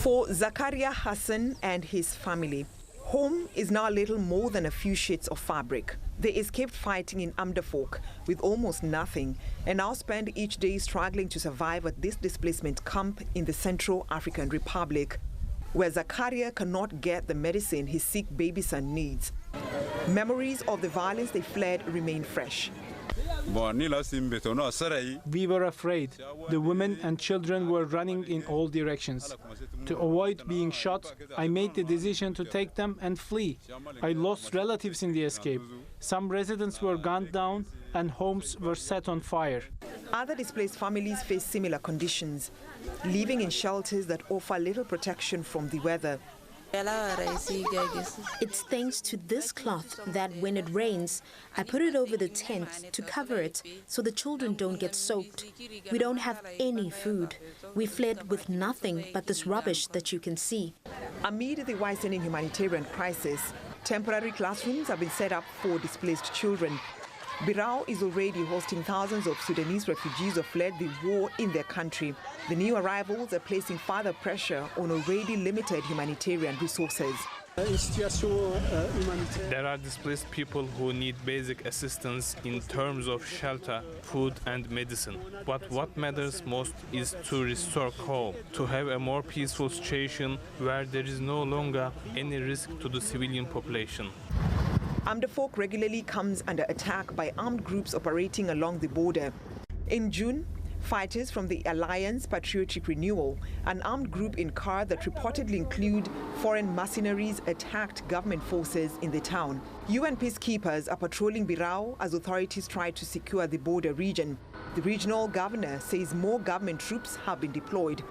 For Zakaria Hassan and his family, home is now little more than a few sheets of fabric. They escaped fighting in Am-Dafock with almost nothing and now spend each day struggling to survive at this displacement camp in the Central African Republic, where Zakaria cannot get the medicine his sick baby son needs. Memories of the violence they fled remain fresh. We were afraid. The women and children were running in all directions. To avoid being shot, I made the decision to take them and flee. I lost relatives in the escape. Some residents were gunned down and homes were set on fire. Other displaced families face similar conditions, living in shelters that offer little protection from the weather. It's thanks to this cloth that when it rains, I put it over the tent to cover it so the children don't get soaked. We don't have any food. We fled with nothing but this rubbish that you can see. Amid the worsening humanitarian crisis, temporary classrooms have been set up for displaced children. Birao is already hosting thousands of Sudanese refugees who fled the war in their country. The new arrivals are placing further pressure on already limited humanitarian resources. There are displaced people who need basic assistance in terms of shelter, food and medicine. But what matters most is to restore calm, to have a more peaceful situation where there is no longer any risk to the civilian population. Am-Dafock regularly comes under attack by armed groups operating along the border. In June, fighters from the Alliance Patriotic Renewal, an armed group in Car that reportedly include foreign mercenaries, attacked government forces in the town. UN peacekeepers are patrolling Birao as authorities try to secure the border region. The regional governor says more government troops have been deployed.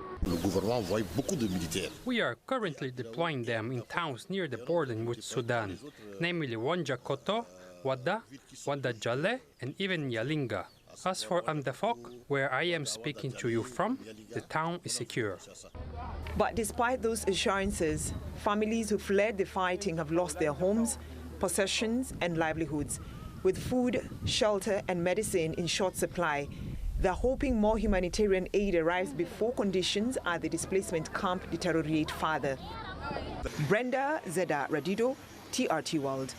We are currently deploying them in towns near the border with Sudan, namely Wanja Koto, Wada, Wada Jale, and even Yalinga. As for Am-Dafock, where I am speaking to you from, the town is secure. But despite those assurances, families who fled the fighting have lost their homes, possessions, and livelihoods. With food, shelter, and medicine in short supply, they're hoping more humanitarian aid arrives before conditions at the displacement camp deteriorate further. Brenda Czeda Radido, TRT World.